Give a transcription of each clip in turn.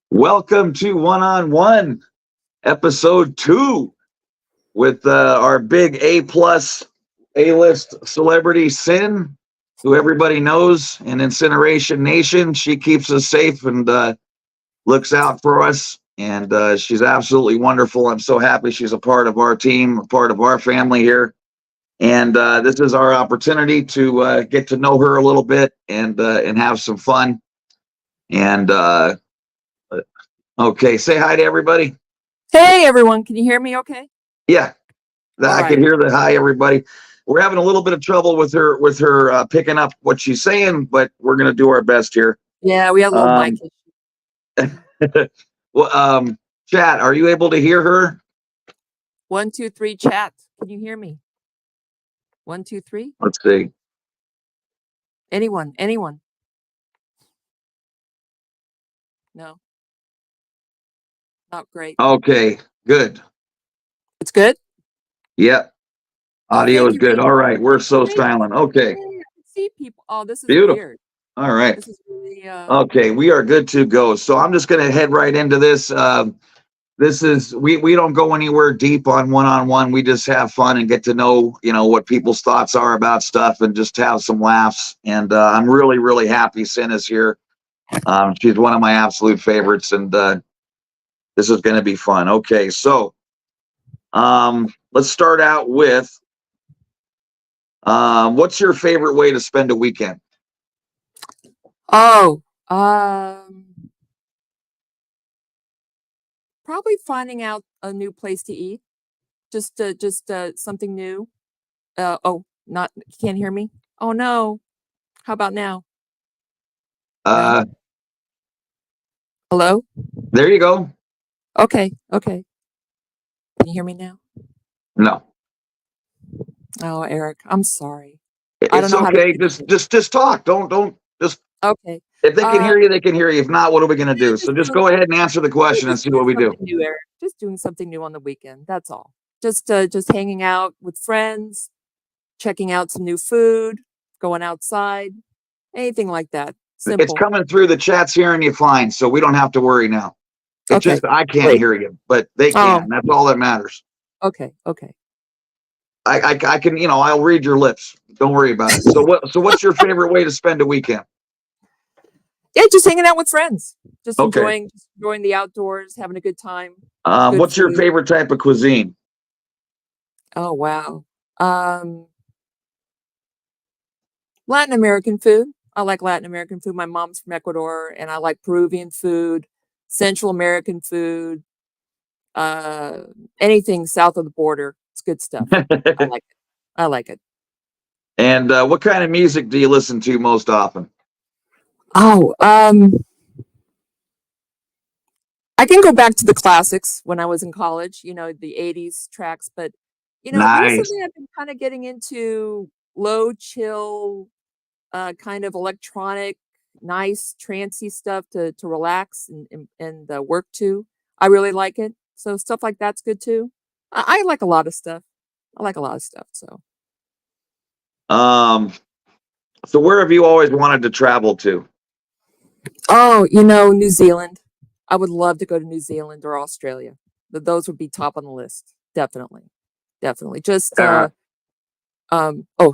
Welcome to One on One, episode 2, with our big A-plus A-list celebrity, Cyn, who everybody knows in Incineration Nation. She keeps us safe and looks out for us, and she's absolutely wonderful. I'm so happy she's a part of our team, a part of our family here. And this is our opportunity to get to know her a little bit and have some fun. And okay, say hi to everybody. Hey everyone, can you hear me okay? Yeah, I can hear the hi everybody. We're having a little bit of trouble with her picking up what she's saying, but we're gonna do our best here. Yeah, we have a little mic issue. Well, chat, are you able to hear her? 1, 2, 3, chat. Can you hear me? 1, 2, 3. Let's see. Anyone? No. Not great. Okay, good. It's good? Yep. Audio is good. All right, we're so Thank silent. Okay. I can see people. Oh, this is Beautiful. weird. All right. This is really Okay, we are good to go. So I'm just gonna head right into this. This is we don't go anywhere deep on one-on-one. We just have fun and get to know, what people's thoughts are about stuff and just have some laughs. And I'm really, really happy Cyn is here. She's one of my absolute favorites, and this is gonna be fun. Okay, so let's start out with what's your favorite way to spend a weekend? Oh, probably finding out a new place to eat. Just something new. Oh, not you can't hear me? Oh no. How about now? Uh, Hello? There you go. Okay. Can you hear me now? No. Oh, Eric, I'm sorry. I don't know okay. How to just talk. Don't just. Okay. If they can hear you, they can hear you. If not, what are we going to do? So just go ahead and answer the question and see what we do. New, Eric. Just doing something new on the weekend. That's all. Just hanging out with friends, checking out some new food, going outside, anything like that. Simple. It's coming through the chats hearing you fine, so we don't have to worry now. It's just I can't hear you, but they can. That's all that matters. Okay. I can, I'll read your lips. Don't worry about it. So what's your favorite way to spend a weekend? Yeah, just hanging out with friends. Just enjoying the outdoors, having a good time. What's your favorite type of cuisine? Oh wow. Latin American food. I like Latin American food. My mom's from Ecuador, and I like Peruvian food, Central American food, anything south of the border. It's good stuff. I like it. And what kind of music do you listen to most often? Oh, I can go back to the classics when I was in college, the 80s tracks, but recently I've been kind of getting into low chill, kind of electronic, nice trancey stuff to relax and work to. I really like it. So stuff like that's good too. I like a lot of stuff. So so where have you always wanted to travel to? Oh, New Zealand. I would love to go to New Zealand or Australia. Those would be top on the list. Definitely. Just oh,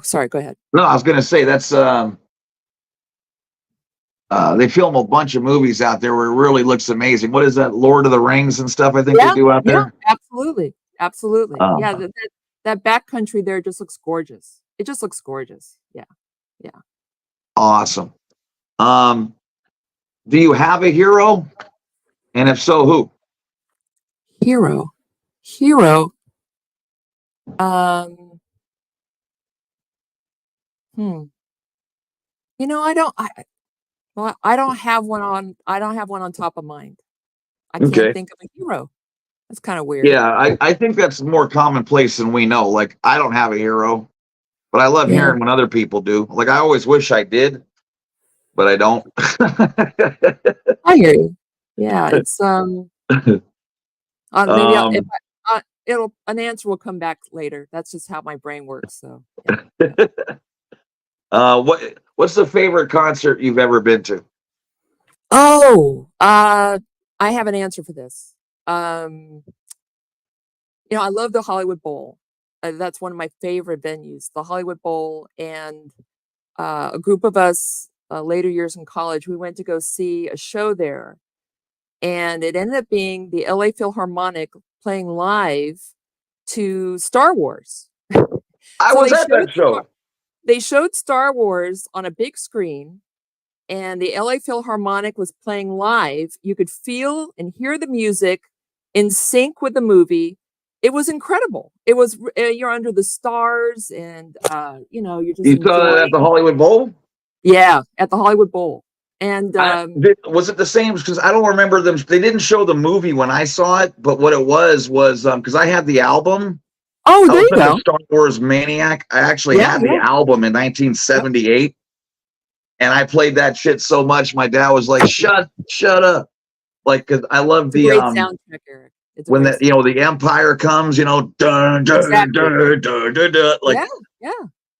sorry, go ahead. No, I was gonna say that's they film a bunch of movies out there where it really looks amazing. What is that, Lord of the Rings and stuff? I think they do out there. Absolutely. Yeah, that backcountry there just looks gorgeous. It just looks gorgeous. Yeah. Awesome. Do you have a hero? And if so, who? Hero. I don't have one on top of mind. I can't think of a hero. That's kind of weird. Yeah, I think that's more commonplace than we know. Like, I don't have a hero, but I love hearing when other people do. Like, I always wish I did, but I don't. I hear you. Yeah, it's maybe an answer will come back later. That's just how my brain works. So. Yeah. What's the favorite concert you've ever been to? Oh, I I have an answer for this. I love the Hollywood Bowl. That's one of my favorite venues, the Hollywood Bowl. And a group of us, later years in college, we went to go see a show there. And it ended up being the LA Philharmonic playing live to Star Wars. I was at that show. They showed Star Wars on a big screen, and the LA Philharmonic was playing live. You could feel and hear the music in sync with the movie. It was incredible. It was you're under the stars, and you're just. You saw that at the Hollywood Bowl? Yeah, at the Hollywood Bowl. And was it the same? Because I don't remember them. They didn't show the movie when I saw it, but what it was because I had the album. Oh, there you go. Star Wars maniac. I actually had the album in 1978, and I played that shit so much. My dad was like, "Shut up!" Like, because I love the great soundtrack, Eric. When the Empire comes, dun dun dun dun dun dun, like yeah.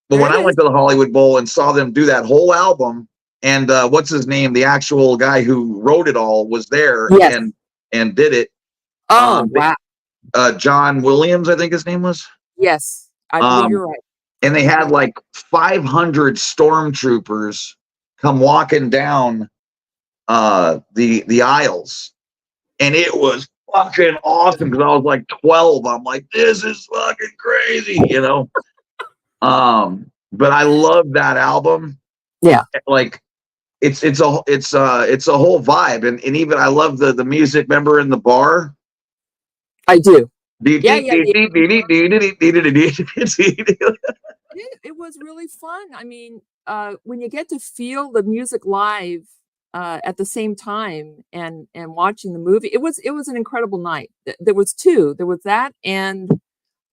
But when I went to the Hollywood Bowl and saw them do that whole album, and what's his name, the actual guy who wrote it all was there and did it. Oh, wow. John Williams, I think his name was. Yes, I believe you're right. And they had like 500 stormtroopers come walking down the aisles, and it was fucking awesome because I was like 12. I'm like, this is fucking crazy, But I love that album. Yeah, like it's a whole vibe, and even I love the music. Remember in the bar? I do. It was really fun. I mean, when you get to feel the music live at the same time and watching the movie, it was an incredible night. There was two. There was that and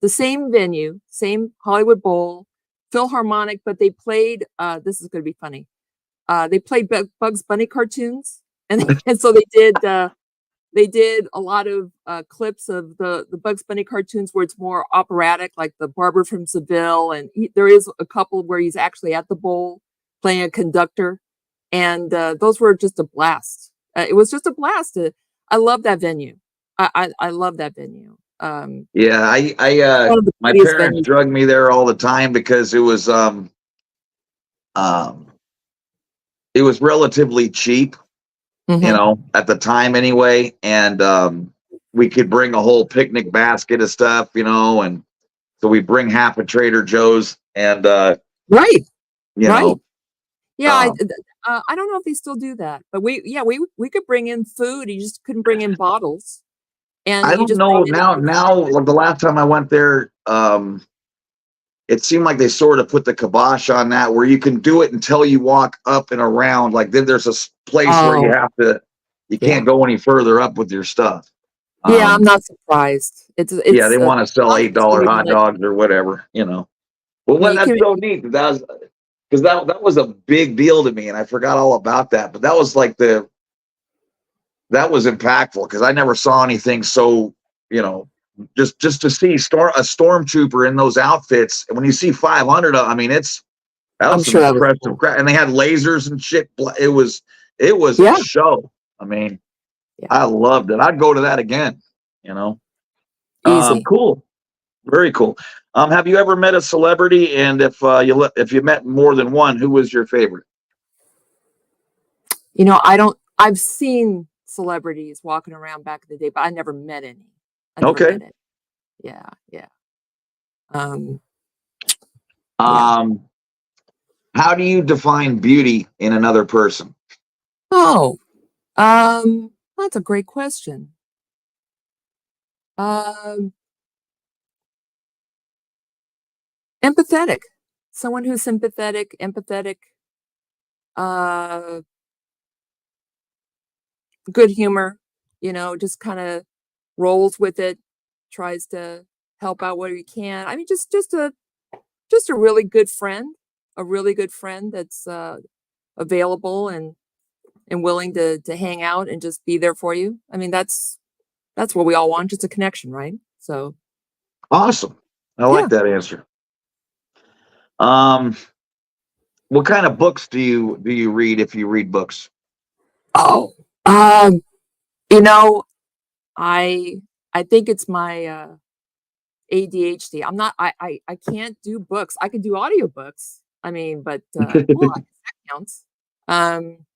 the same venue, same Hollywood Bowl, Philharmonic, but they played. This is going to be funny. They played Bugs Bunny cartoons, and so they did. They did a lot of clips of the Bugs Bunny cartoons where it's more operatic, like the Barber from Seville. And there is a couple where he's actually at the bowl playing a conductor. And those were just a blast. It was just a blast. I love that venue. I love that venue. Yeah, my parents drug me there all the time because it was relatively cheap. At the time anyway, and we could bring a whole picnic basket of stuff, and so we bring half a Trader Joe's, and right. Yeah, I don't know if they still do that, but we could bring in food. You just couldn't bring in bottles. And I don't know now. Like the last time I went there, it seemed like they sort of put the kibosh on that, where you can do it until you walk up and around. Like then there's a place where you can't go any further up with your stuff. Yeah, I'm not surprised. It's they want to sell $8 hot dogs or whatever, Well, that's so neat. Because that was a big deal to me, and I forgot all about that. But that was like that was impactful because I never saw anything so, just to see a stormtrooper in those outfits. And when you see 500, I mean, that was some impressive crap. And they had lasers and shit. It was a show. I mean, I loved it. I'd go to that again. Easy. Cool, very cool. Have you ever met a celebrity? And if you met more than one, who was your favorite? I've seen celebrities walking around back in the day, but I never met any. Yeah. How do you define beauty in another person? Oh, that's a great question. Empathetic. Someone who's sympathetic, empathetic, good humor, just kind of rolls with it, tries to help out where he can. I mean, just a really good friend, that's available and willing to hang out and just be there for you. I mean, that's what we all want, just a connection, right? So awesome. I like that answer. What kind of books do you read if you read books? Oh, You know, I think it's my ADHD. I can't do books. I can do audiobooks. I mean, but well, I guess that counts. Um,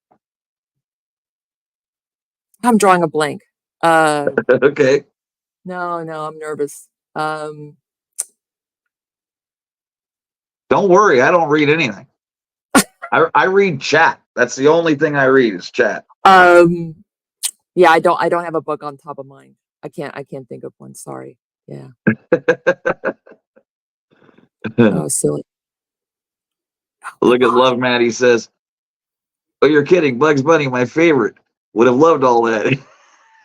I'm drawing a blank. Okay. No, I'm nervous. Don't worry, I don't read anything. I read chat. That's the only thing I read is chat. Yeah, I don't have a book on top of mind. I can't think of one. Sorry. Yeah. Oh, silly. Look at Love Maddie says, "Oh, you're kidding. Bugs Bunny, my favorite. Would have loved all that."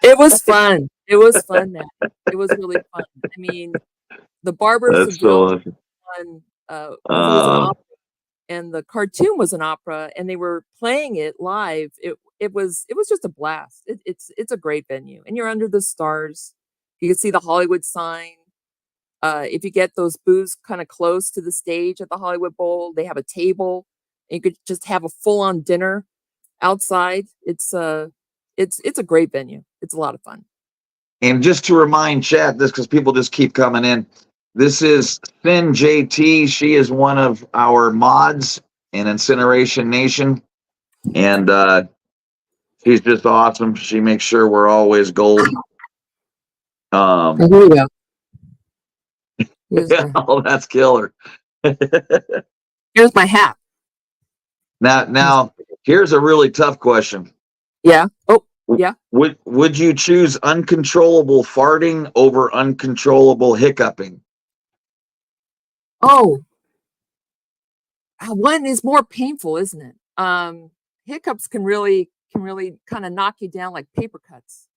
It was fun. It was fun, man. It was really fun. I mean, the Barber That's Seville so awesome. one was it was an opera, and the cartoon was an opera, and they were playing it live. It was just a blast. It's a great venue, and you're under the stars. You can see the Hollywood sign. If you get those booths kind of close to the stage at the Hollywood Bowl, they have a table. And you could just have a full-on dinner outside. It's a great venue. It's a lot of fun. And just to remind chat this, because people just keep coming in, this is CynJT. She is one of our mods in Incineration Nation, and she's just awesome. She makes sure we're always gold. Here we go. Oh, that's killer. Here's my hat. Now, here's a really tough question. Yeah. Oh, yeah. Would you choose uncontrollable farting over uncontrollable hiccuping? Oh, one is more painful, isn't it? Hiccups can really kind of knock you down like paper cuts.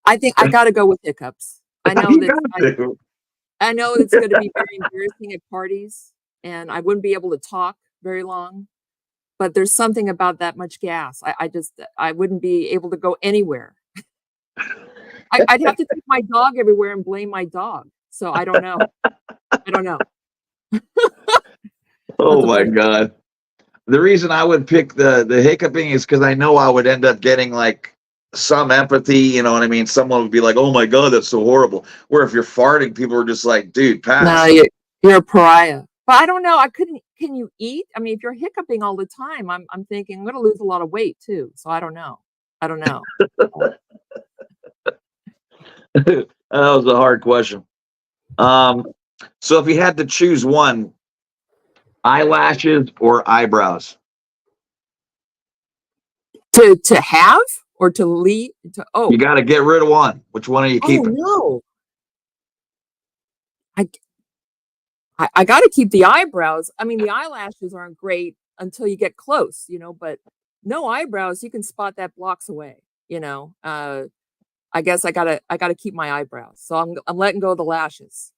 I think I got to go with hiccups. I know that I know it's going to be very embarrassing at parties, and I wouldn't be able to talk very long. But there's something about that much gas. I wouldn't be able to go anywhere. I'd have to take my dog everywhere and blame my dog. So I don't know. I don't know. Oh my God. The reason I would pick the hiccuping is because I know I would end up getting like some empathy, you know what I mean? Someone would be like, "Oh my God, that's so horrible." Where if you're farting, people are just like, "Dude, pass." No, you're a pariah. But I don't know. Can you eat? I mean, if you're hiccuping all the time, I'm thinking I'm gonna lose a lot of weight too. So I don't know. I don't know. That was a hard question. So if you had to choose one, eyelashes or eyebrows? To have or to leave? You got to get rid of one. Which one are you keeping? Oh no. I got to keep the eyebrows. I mean, the eyelashes aren't great until you get close, but no eyebrows, you can spot that blocks away, I guess I gotta keep my eyebrows. So I'm letting go of the lashes.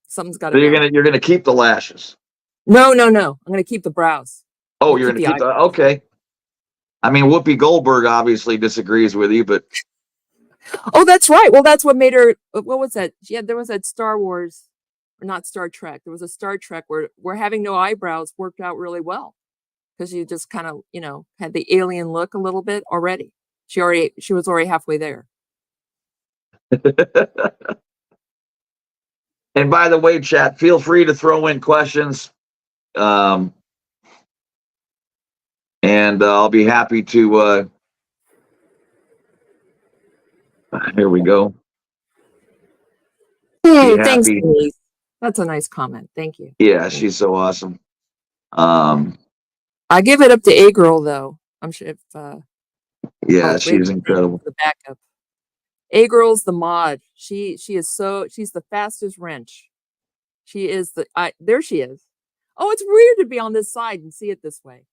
Something's got to So go. you're gonna keep the lashes. No. I'm gonna keep the brows. Oh, you're gonna keep the okay. I mean, Whoopi Goldberg obviously disagrees with you, but oh, that's right. Well, that's what made her. What was that? Yeah, there was that Star Wars, or not Star Trek. There was a Star Trek where having no eyebrows worked out really well because you just kind of had the alien look a little bit already. She was already halfway there. And by the way, chat, feel free to throw in questions. And I'll be happy to here we go. Hey, thanks, Denise. That's a nice comment. Thank you. Yeah, she's so awesome. I give it up to A Girl though. I'm sure if yeah, she's incredible. The backup. A Girl's the mod. She's the fastest wrench. She is there she is. Oh, it's weird to be on this side and see it this way.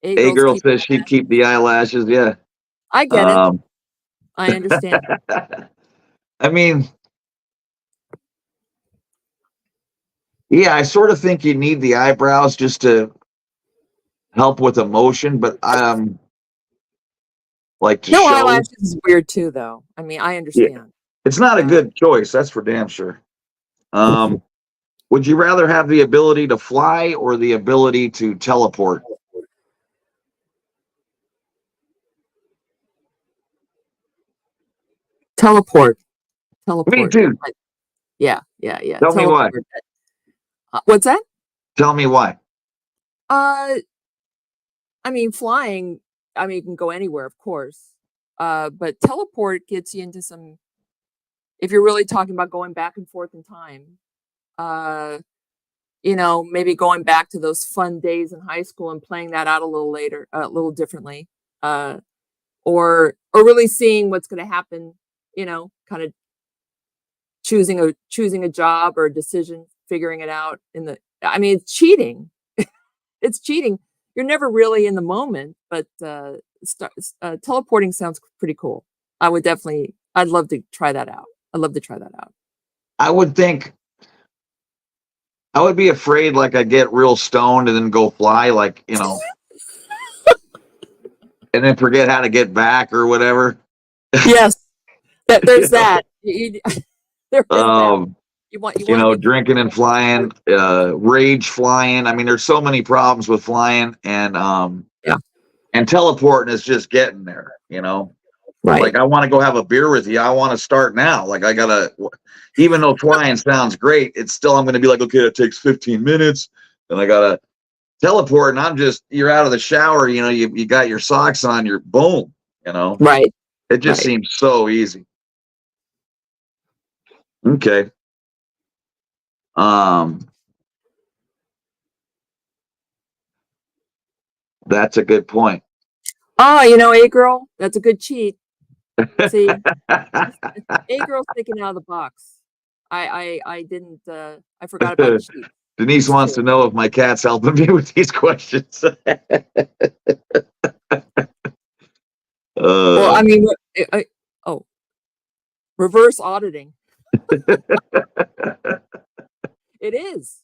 A Girl says she'd keep the eyelashes. Yeah, I get it. I understand. I mean, yeah, I sort of think you need the eyebrows just to help with emotion, but like to show. Eyelashes is weird too, though. I mean, I understand. Yeah. It's not a good choice, that's for damn sure. Would you rather have the ability to fly or the ability to teleport? Teleport. Me too. Yeah. Tell me why. What's that? Tell me why. I mean, flying, I mean, you can go anywhere, of course. But teleport gets you into some, if you're really talking about going back and forth in time, maybe going back to those fun days in high school and playing that out a little later, a little differently, or really seeing what's going to happen, kind of choosing a job or a decision, figuring it out I mean, it's cheating. It's cheating. You're never really in the moment, but teleporting sounds pretty cool. I'd love to try that out. I would think I would be afraid like I get real stoned and then go fly, like, and then forget how to get back or whatever. Yes. There's that. There is that. You want drinking and flying, rage flying. I mean, there's so many problems with flying, and and teleporting is just getting there, Right. Like, I want to go have a beer with you. I want to start now. Like, I gotta, even though flying sounds great, it's still, I'm going to be like, okay, it takes 15 minutes, and I gotta teleport, and you're out of the shower, you got your socks on, you're boom, Right. It just seems so easy. Okay. That's a good point. Oh, A girl, that's a good cheat. See, A girl's thinking out of the box. I didn't. I forgot about cheat. Denise wants to know if my cat's helping me with these questions. Well, I mean, reverse auditing. It is.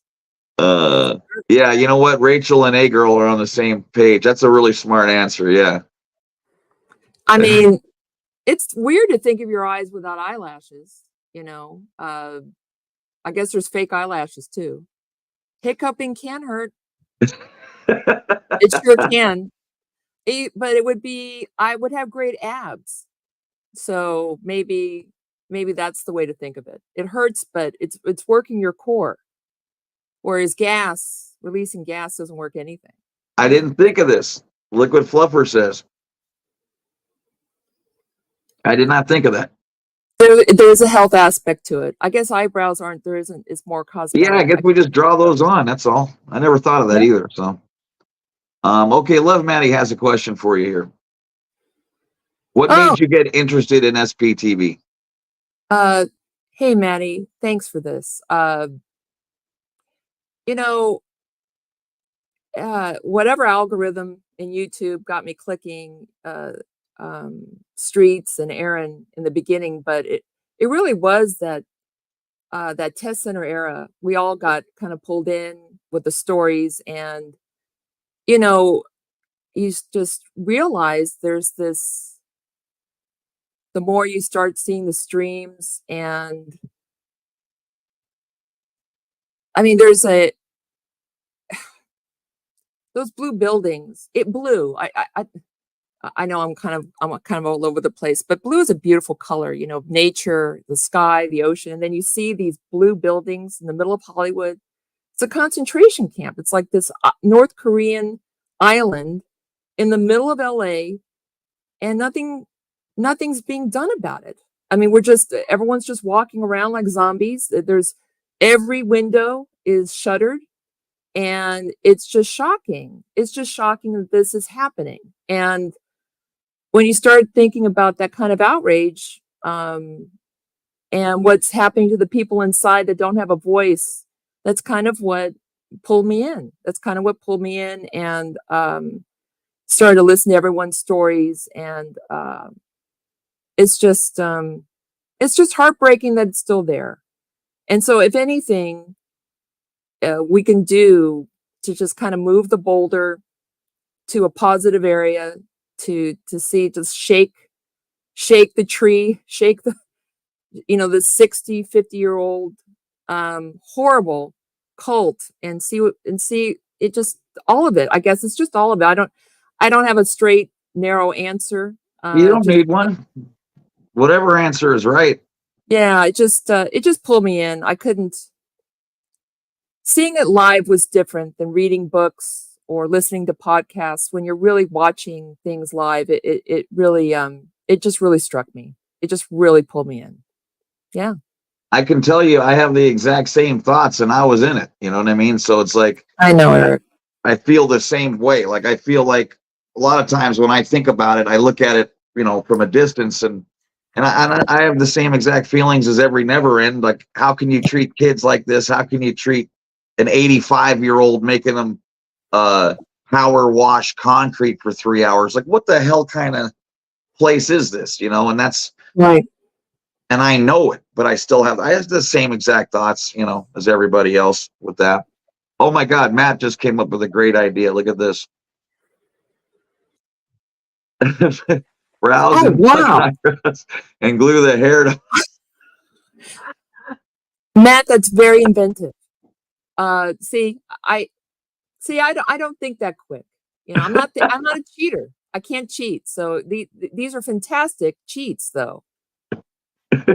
Yeah, you know what? Rachel and A girl are on the same page. That's a really smart answer. Yeah. I mean, it's weird to think of your eyes without eyelashes. I guess there's fake eyelashes too. Hiccuping can hurt. It sure can. But I would have great abs. So maybe that's the way to think of it. It hurts, but it's working your core. Whereas releasing gas doesn't work anything. I didn't think of this. Liquid Fluffer says. I did not think of that. There's a health aspect to it. I guess eyebrows it's more cosmetic. Yeah, I guess we just draw those on. That's all. I never thought of that either. So, okay, Love Maddie has a question for you here. What made you get interested in SPTV? Hey, Maddie, thanks for this. Whatever algorithm in YouTube got me clicking Streets and Erand in the beginning, but it really was that test center era. We all got kind of pulled in with the stories, and you just realize there's this. The more you start seeing the streams, and I mean, there's those blue buildings. It blew. I know I'm kind of all over the place, but blue is a beautiful color, nature, the sky, the ocean. And then you see these blue buildings in the middle of Hollywood. It's a concentration camp. It's like this North Korean island in the middle of LA, and nothing's being done about it. I mean, everyone's just walking around like zombies. Every window is shuttered, and it's just shocking. It's just shocking that this is happening. And when you start thinking about that kind of outrage, and what's happening to the people inside that don't have a voice, that's kind of what pulled me in. And started to listen to everyone's stories, and it's just heartbreaking that it's still there. And so, if anything, we can do to just kind of move the boulder to a positive area, to shake the tree, shake the 60, 50-year-old horrible cult, and see it, just all of it. I guess it's just all of it. I don't have a straight, narrow answer. You don't need one. whatever answer is right. Yeah, it just pulled me in. I couldn't. Seeing it live was different than reading books or listening to podcasts. When you're really watching things live, it really it just really struck me. It just really pulled me in. Yeah. I can tell you, I have the exact same thoughts, and I was in it. You know what I mean? So it's like I know, Eric. I feel the same way. Like I feel like a lot of times when I think about it, I look at it, from a distance, and I have the same exact feelings as every never end. Like, how can you treat kids like this? How can you treat an 85-year-old making them power wash concrete for 3 hours? Like, what the hell kind of place is this? And that's Right. and I know it, but I have the same exact thoughts, as everybody else with that. Oh my God, Matt just came up with a great idea. Look at this. Browse Oh, and wow. and glue the hair to. Matt, that's very inventive. See, I don't think that quick. I'm not a cheater. I can't cheat. So these are fantastic cheats, though.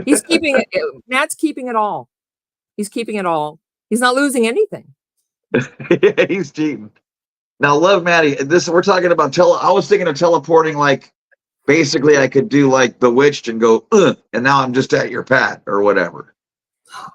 He's keeping it. Matt's keeping it all. He's keeping it all. He's not losing anything. Yeah, he's cheating. Now, love Maddie. This we're talking about. I was thinking of teleporting. Like, basically, I could do like Bewitched and go, and now I'm just at your pad or whatever.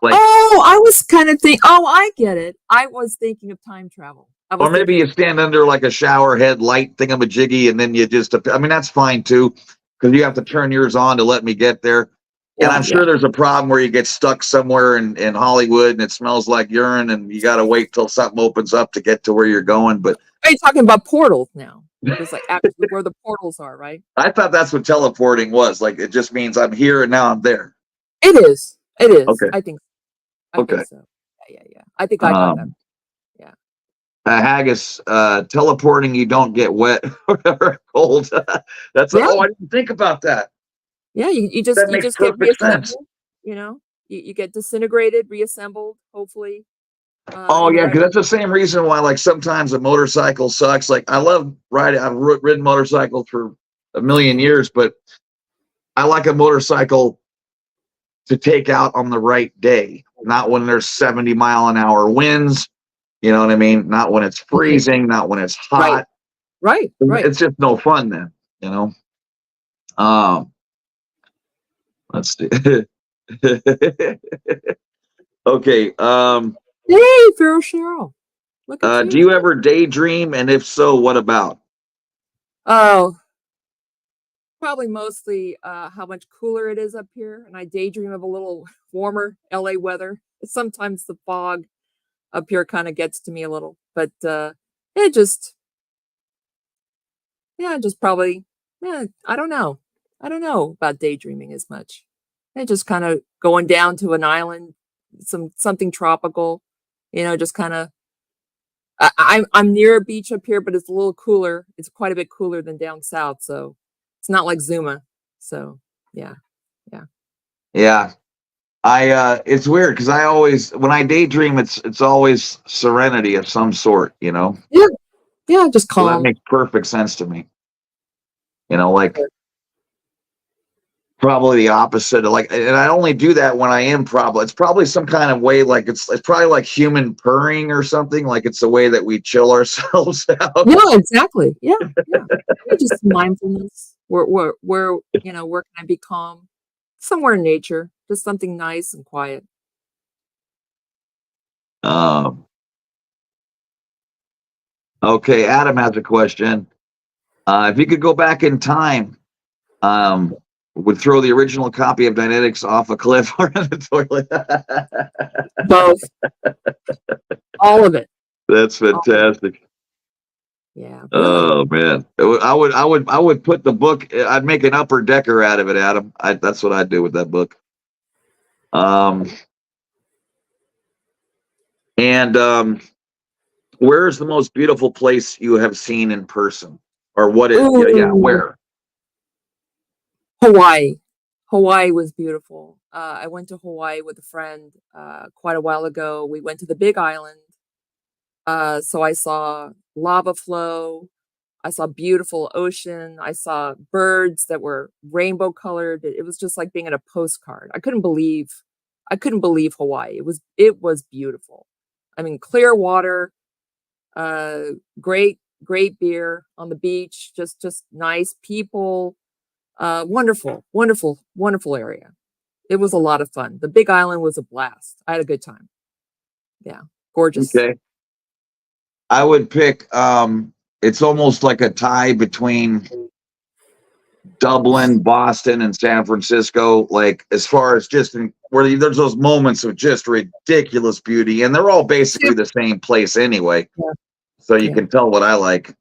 Like, oh, I was kind of thinking. Oh, I get it. I was thinking of time travel. Or maybe you stand under like a shower head light thingamajiggy, and then you just. I mean, that's fine too, because you have to turn yours on to let me get there. And I'm sure there's a problem where you get stuck somewhere in Hollywood and it smells like urine, and you got to wait till something opens up to get to where you're going. But are you talking about portals now? It's like actually where the portals are, right? I thought that's what teleporting was. Like, it just means I'm here and now I'm there. It is. It is. Okay. I think Okay. so. Yeah. I think I got that. Yeah. Haggis, teleporting, you don't get wet or cold. That's oh, I didn't think about that. Yeah, you just get reassembled. You get disintegrated, reassembled, hopefully. Oh yeah, because that's the same reason why, like, sometimes a motorcycle sucks. Like, I love riding. I've ridden motorcycles for a million years, but I like a motorcycle to take out on the right day, not when there's 70-mile-an-hour winds. You know what I mean? Not when it's freezing, not when it's hot. Right. It's just no fun then, Let's see. Okay. Hey, Pharaoh Cheryl. Look at you. Do you ever daydream? And if so, what about? Oh, probably mostly how much cooler it is up here. And I daydream of a little warmer LA weather. Sometimes the fog up here kind of gets to me a little, but just probably, I don't know. I don't know about daydreaming as much. Just kind of going down to an island, something tropical, just kind of. I'm near a beach up here, but it's a little cooler. It's quite a bit cooler than down south, so it's not like Zuma. So yeah. It's weird because I always, when I daydream, it's always serenity of some sort, Yeah, just calm. So that makes perfect sense to me. Like, probably the opposite of, like, and I only do that when I am it's probably some kind of way, like it's probably like human purring or something. Like, it's a way that we chill ourselves out. Yeah, exactly. Yeah. Just mindfulness. Where can I be calm? Somewhere in nature, just something nice and quiet. Okay, Adam has a question. If you could go back in time, would throw the original copy of Dynetics off a cliff or in the toilet? Both. All of it. That's fantastic. Yeah. Really. Oh man, I would put the book. I'd make an upper decker out of it, Adam. That's what I'd do with that book. Where's the most beautiful place you have seen in person, or what is? Yeah, where? Hawaii. Hawaii was beautiful. I went to Hawaii with a friend quite a while ago. We went to the Big Island. So I saw lava flow. I saw beautiful ocean. I saw birds that were rainbow colored. It was just like being in a postcard. I couldn't believe Hawaii. It was beautiful. I mean, clear water, great beer on the beach, just nice people, wonderful area. It was a lot of fun. The Big Island was a blast. I had a good time. Yeah, gorgeous. Okay. I would pick, it's almost like a tie between Dublin, Boston, and San Francisco. Like, as far as just where there's those moments of just ridiculous beauty, and they're all basically the same place anyway. Yeah. So you can tell what I like.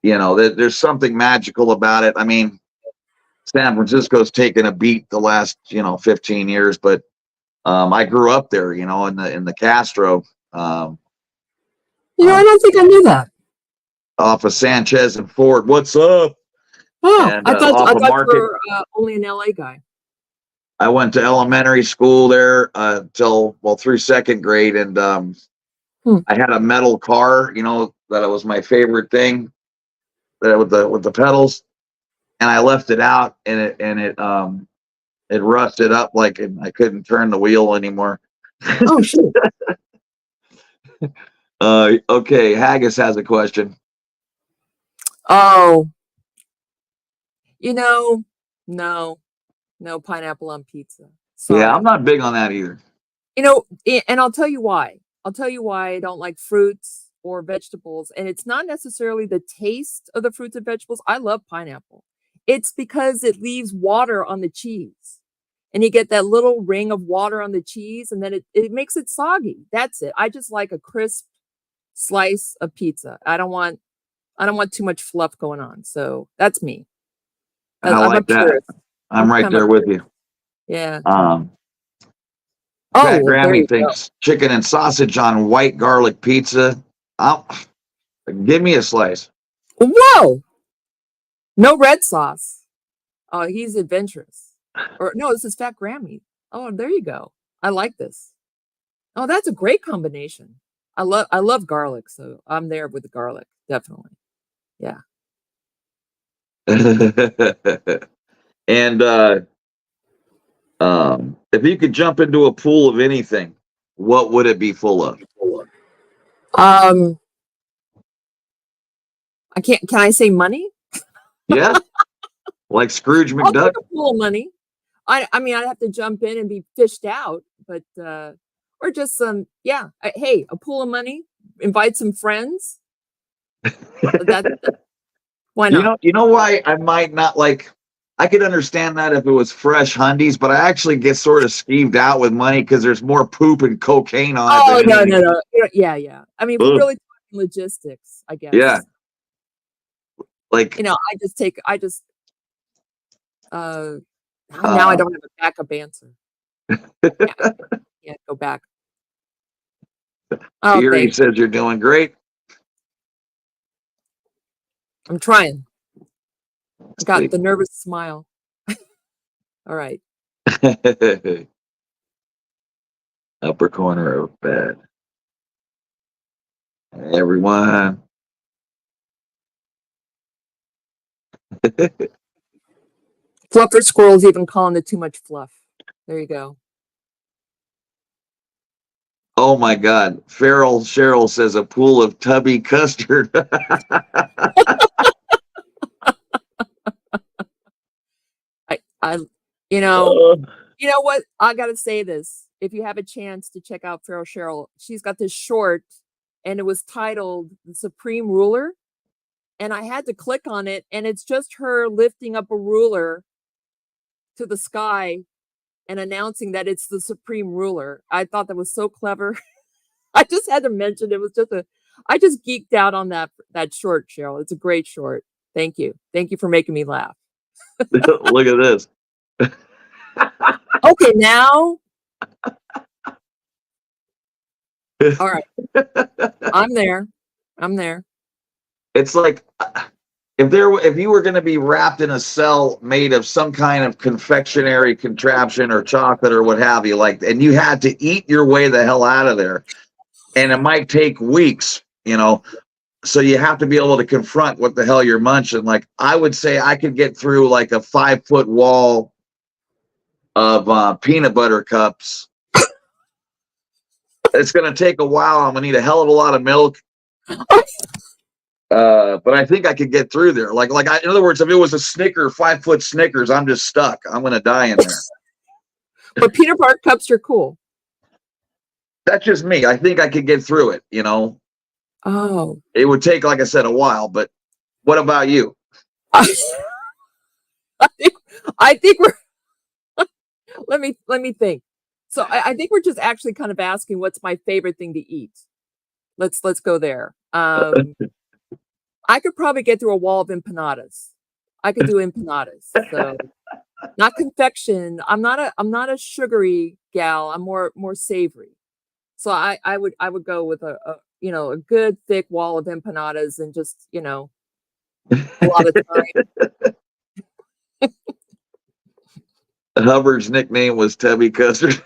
There's something magical about it. I mean, San Francisco's taken a beat the last 15 years, but I grew up there, in the Castro. I don't think I knew that. Off of Sanchez and Ford. What's up? Oh, and, I thought you were only an LA guy. I went to elementary school there through second grade, and I had a metal car, that it was my favorite thing, that with the pedals, and I left it out, and it rusted up, I couldn't turn the wheel anymore. Oh shit. Okay, Haggis has a question. Oh, no pineapple on pizza. Sorry. Yeah, I'm not big on that either. And I'll tell you why. I don't like fruits or vegetables. And it's not necessarily the taste of the fruits and vegetables. I love pineapple. It's because it leaves water on the cheese. And you get that little ring of water on the cheese, and then it makes it soggy. That's it. I just like a crisp slice of pizza. I don't want too much fluff going on. So that's me. I like that. I'm right there with you. Yeah. Fat Grammy thinks chicken and sausage on white garlic pizza. Give me a slice. Whoa! No red sauce. Oh, he's adventurous. Or no, this is Fat Grammy. Oh, there you go. I like this. Oh, that's a great combination. I love garlic, so I'm there with the garlic, definitely. Yeah. And if you could jump into a pool of anything, what would it be full of? Can I say money? Yeah. Like Scrooge McDuck? I'll take a pool of money. I mean, I'd have to jump in and be fished out, but or just some, hey, a pool of money, invite some friends. Why not? You know why I might not like, I could understand that if it was fresh hundies, but I actually get sort of skeeved out with money because there's more poop and cocaine on it. Oh, no. Yeah. I mean, we're really talking logistics, I guess. Yeah. Like, now I don't have a backup answer. Yeah, go back. Oh, Erie says you're doing great. I'm trying. I got the nervous smile. All right. Upper corner of bed. Everyone. Fluffer squirrels even calling it too much fluff. There you go. Oh my God. Cheryl says a pool of tubby custard. You know what? I gotta say this. If you have a chance to check out Feral Cheryl, she's got this short, and it was titled "The Supreme Ruler," and I had to click on it, and it's just her lifting up a ruler to the sky and announcing that it's the Supreme Ruler. I thought that was so clever. I just had to mention it was I just geeked out on that short, Cheryl. It's a great short. Thank you for making me laugh. Look at this. Okay, now. All right. I'm there. It's like if you were going to be wrapped in a cell made of some kind of confectionery contraption or chocolate or what have you, and you had to eat your way the hell out of there, and it might take weeks, so you have to be able to confront what the hell you're munching. Like I would say I could get through like a 5-foot wall of peanut butter cups. It's going to take a while. I'm going to need a hell of a lot of milk. But I think I could get through there. In other words, if it was a Snicker, 5-foot Snickers, I'm just stuck. I'm going to die in there. But peanut butter cups are cool. That's just me. I think I could get through it, you know. Oh. It would take, like I said, a while. But what about you? I think we're. let me think. So I think we're just actually kind of asking what's my favorite thing to eat. Let's go there. I could probably get through a wall of empanadas. I could do empanadas. So not confection. I'm not a sugary gal. I'm more savory. So I would go with a good thick wall of empanadas and just, a lot of time. Hubbard's nickname was Tubby Custard.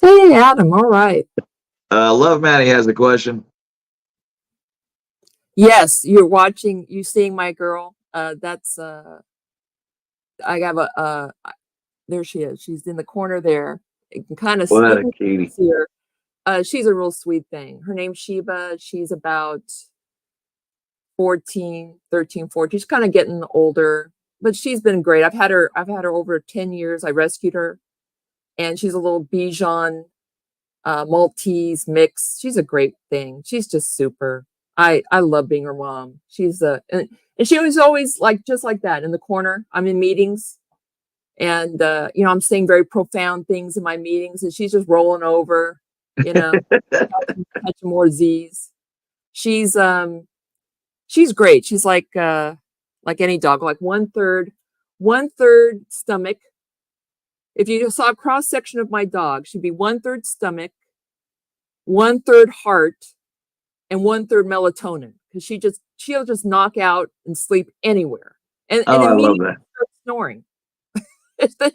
Hey, Adam. All right. Love Maddie has a question. Yes, you seeing my girl. That's I have there she is. She's in the corner there. You can kind of see her. She's a real sweet thing. Her name's Sheba. She's about 13, 14. She's kind of getting older, but she's been great. I've had her over 10 years. I rescued her, and she's a little Bichon Maltese mix. She's a great thing. She's just super. I love being her mom. She's and she was always just like that in the corner. I'm in meetings, and I'm saying very profound things in my meetings, and she's just rolling over, catching more Z's. She's great. She's like any dog, like one third stomach. If you saw a cross section of my dog, she'd be 1/3 stomach, 1/3 heart, and 1/3 melatonin, because she'll just knock out and sleep anywhere. And I love immediately that. start snoring.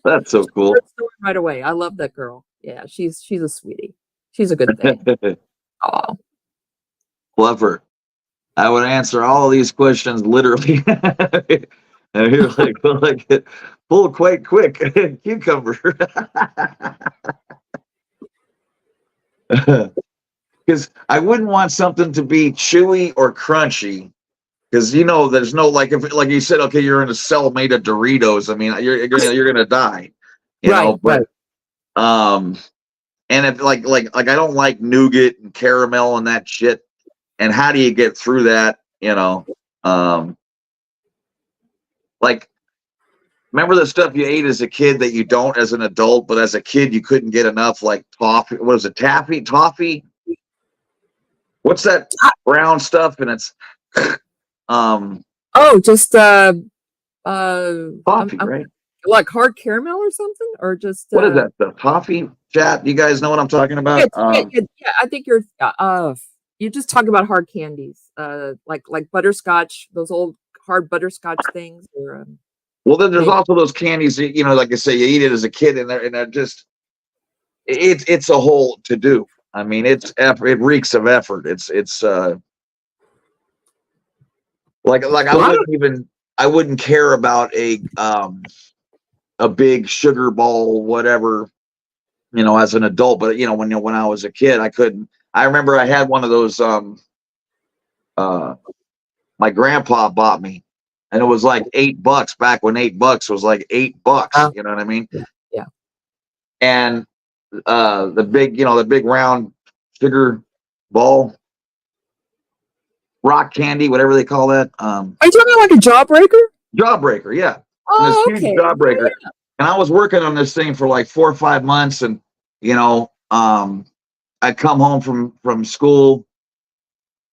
That's so cool. Snoring right away. I love that girl. Yeah, she's a sweetie. She's a good thing. Oh, love her. I would answer all of these questions literally. And you're like pull quite quick, cucumber. Because I wouldn't want something to be chewy or crunchy. Because there's no if you said, okay, you're in a cell made of Doritos. I mean, you're gonna die. You know, but and if like I don't like nougat and caramel and that shit. And how do you get through that? Remember the stuff you ate as a kid that you don't as an adult, but as a kid you couldn't get enough, like toffee. What is it? Toffee? What's that brown stuff? And it's just toffee, right? Like hard caramel or something, or just what is that stuff? Toffee, chat? You guys know what I'm talking about? Yeah, I think you're just talking about hard candies, like butterscotch, those old hard butterscotch things, or well, then there's also those candies that, like I say, you eat it as a kid, and they're just it's a whole to do. I mean, it reeks of effort. It's I wouldn't care about a big sugar ball, whatever, as an adult. But when I was a kid, I couldn't. I remember I had one of those. My grandpa bought me, and it was like $8 back when $8 was like $8. You know what I mean? Yeah. And the big round sugar ball, rock candy, whatever they call that. Are you talking like a jawbreaker? Jawbreaker, yeah. Oh, this huge jawbreaker. Yeah. And I was working on this thing for like 4 or 5 months, and I'd come home from school,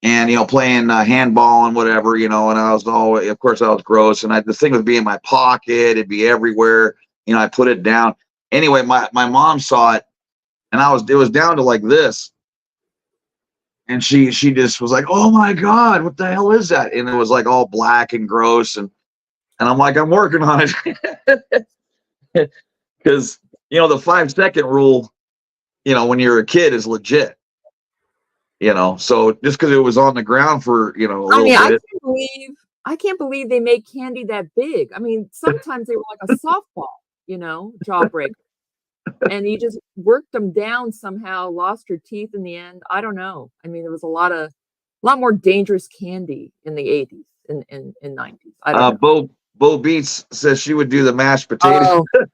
and playing handball and whatever, and I was of course I was gross, and the thing would be in my pocket, it'd be everywhere. I put it down. Anyway, my mom saw it, and it was down to like this, and she just was like, "Oh my God, what the hell is that?" And it was like all black and gross, and I'm like, "I'm working on it," because the 5-second rule, when you're a kid, is legit. you know, so just because it was on the ground for, you know, a I little mean, bit. I can't believe they make candy that big. I mean, sometimes they were like a softball, you know, jawbreaker. And you just worked them down somehow, lost your teeth in the end. I don't know. I mean, there was a lot more dangerous candy in the 80s and 90s. I don't know. Bo Beats says she would do the mashed potatoes. Oh,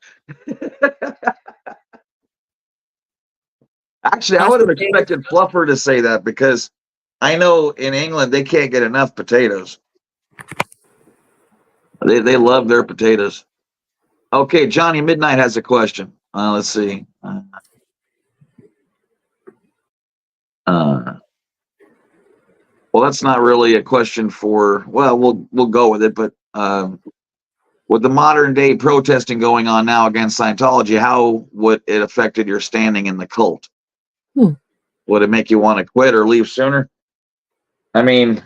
Actually, I mashed would have potatoes. expected Fluffer to say that because I know in England they can't get enough potatoes. They love their potatoes. Okay, Johnny Midnight has a question. Let's see. Well, that's not really a question for. Well, we'll go with it. But with the modern day protesting going on now against Scientology, how would it affected your standing in the cult? Would it make you want to quit or leave sooner? I mean,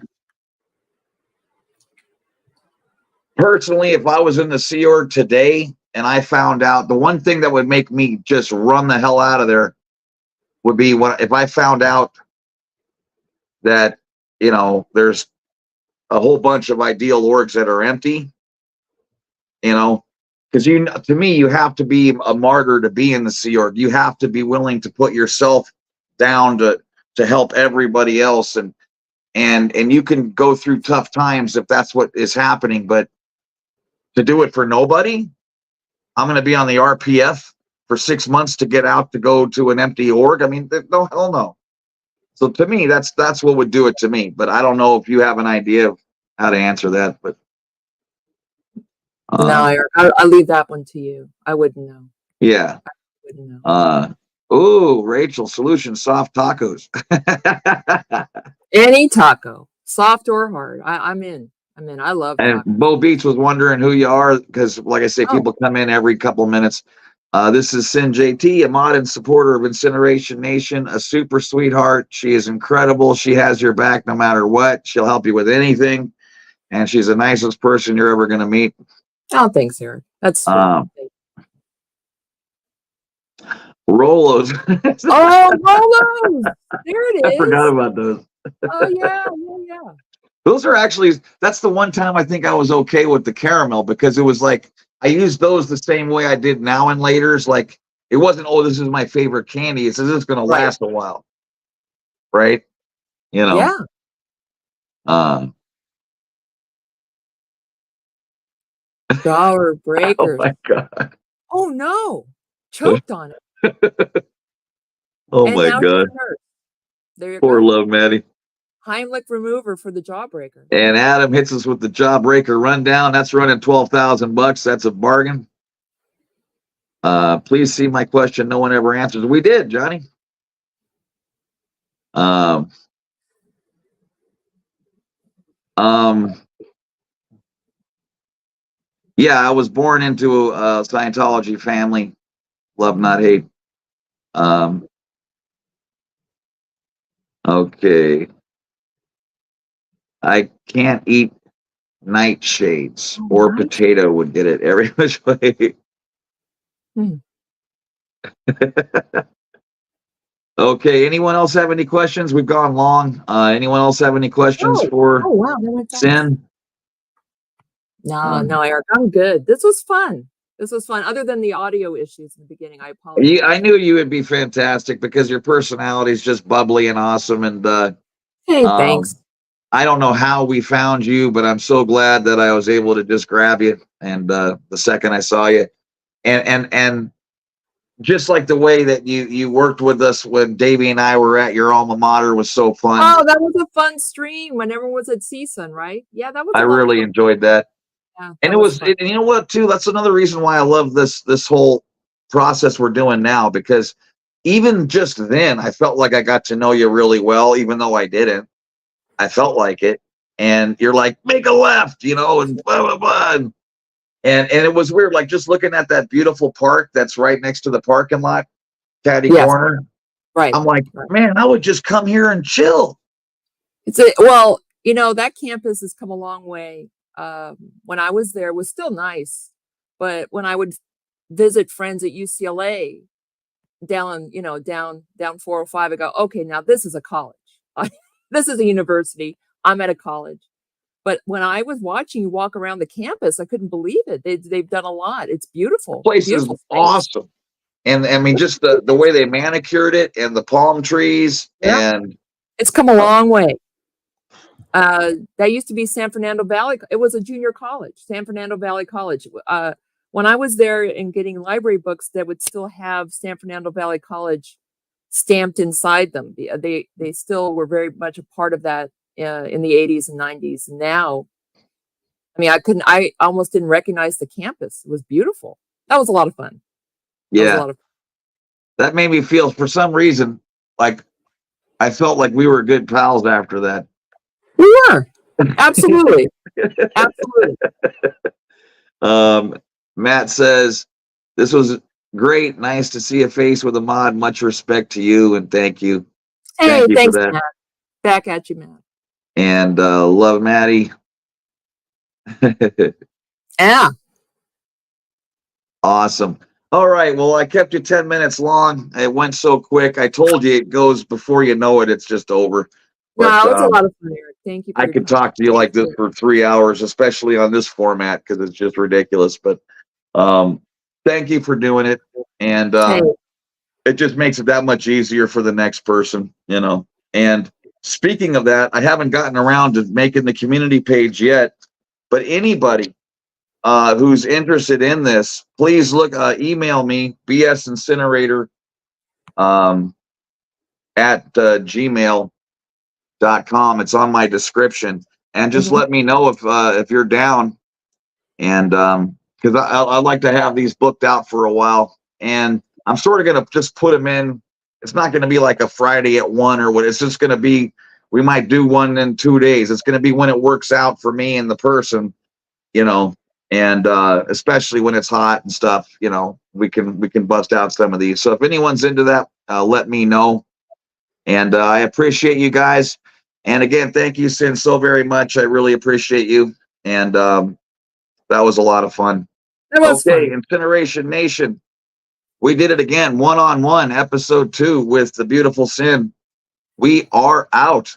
personally, if I was in the Sea Org today and I found out, the one thing that would make me just run the hell out of there would be if I found out that, you know, there's a whole bunch of ideal orgs that are empty, you know, because to me, you have to be a martyr to be in the Sea Org. You have to be willing to put yourself down to help everybody else, and you can go through tough times if that's what is happening, but to do it for nobody, I'm going to be on the RPF for 6 months to get out to go to an empty org. I mean, no, hell no. So to me, that's what would do it to me. But I don't know if you have an idea of how to answer that. But No, I'll leave that one to you. I wouldn't know. Yeah. I wouldn't know. Ooh, Rachel, Solution soft tacos. Any taco, soft or hard. I'm in. I love And tacos. Bo Beats was wondering who you are because, like I say, people come in every couple of minutes. This is CynJT, a mod and supporter of Incineration Nation, a super sweetheart. She is incredible. She has your back no matter what. She'll help you with anything. And she's the nicest person you're ever going to meet. Oh, thanks, Erand. That's sweet. Rolos. Oh, Rolos! There it is. I forgot about those. Oh, yeah. Those are actually, that's the one time I think I was okay with the caramel because it was like, I used those the same way I did Now and Laters. Like, it wasn't, oh, this is my favorite candy. It's just going to last a while. Right? You know? Yeah. Dollar breakers. Oh my God. Oh no. Choked on it. Oh my God. There you Poor go. Love Maddie. Heimlich remover for the jawbreaker. And Adam hits us with the jawbreaker rundown. That's running $12,000. That's a bargain. Please see my question. No one ever answers. We did, Johnny. Yeah, I was born into a Scientology family. Love, not hate. Okay. I can't eat nightshades or potato would get it every which way. Okay. Anyone else have any questions? We've gone long. Anyone else have any questions for Cyn? No, Eric, I'm good. This was fun. Other than the audio issues in the beginning, I apologize. I knew you would be fantastic because your personality is just bubbly and awesome. And hey, thanks. I don't know how we found you, but I'm so glad that I was able to just grab you. And the second I saw you, and just like the way that you worked with us when Davey and I were at your alma mater was so fun. Oh, that was a fun stream when everyone was at CSUN, right? Yeah, that was. I really enjoyed that. Yeah, and it was, you know what, too? That's another reason why I love this whole process we're doing now, because even just then, I felt like I got to know you really well, even though I didn't. I felt like it. And you're like, make a left, you know, and blah, blah, blah. And it was weird, like just looking at that beautiful park that's right next to the parking lot, Caddy Corner. Right. I'm like, man, I would just come here and chill. Well, you know, that campus has come a long way. When I was there, it was still nice, but when I would visit friends at UCLA down 405, I go, okay, now this is a college. This is a university. I'm at a college. But when I was watching you walk around the campus, I couldn't believe it. They've done a lot. It's beautiful. Place is Beautiful space. awesome. And I mean, just the way they manicured it and the palm trees and it's come a long way. That used to be San Fernando Valley. It was a junior college, San Fernando Valley College. When I was there and getting library books, that would still have San Fernando Valley College stamped inside them. They still were very much a part of that in the 80s and 90s. Now, I mean, I almost didn't recognize the campus. It was beautiful. That was a lot of fun. Yeah. That made me feel, for some reason, like I felt like we were good pals after that. We were. Absolutely. Absolutely. Matt says, this was great. Nice to see a face with a mod. Much respect to you and thank you. Hey, thanks, Matt. Back at you, Matt. And love, Maddie. Yeah. Awesome. All right. Well, I kept you 10 minutes long. It went so quick. I told you it goes before you know it. It's just over. But, no, it's a lot of fun, Eric. Thank you. I could talk to you like this for 3 hours, especially on this format, because it's just ridiculous. But thank you for doing it. And it just makes it that much easier for the next person, you know. And speaking of that, I haven't gotten around to making the community page yet. But anybody who's interested in this, please email me, bsincinerator at gmail.com. It's on my description, and just let me know if you're down. And because I'd like to have these booked out for a while, and I'm sort of gonna just put them in. It's not gonna be like a Friday at 1 or what. It's just gonna be, we might do one in 2 days. It's gonna be when it works out for me and the person, you know. And especially when it's hot and stuff, you know, we can bust out some of these. So if anyone's into that, let me know. And I appreciate you guys. And again, thank you, Cyn, so very much. I really appreciate you. And that was a lot of fun. That was fun. Incineration Nation. We did it again, one-on-one, episode 2 with the beautiful Cyn. We are out.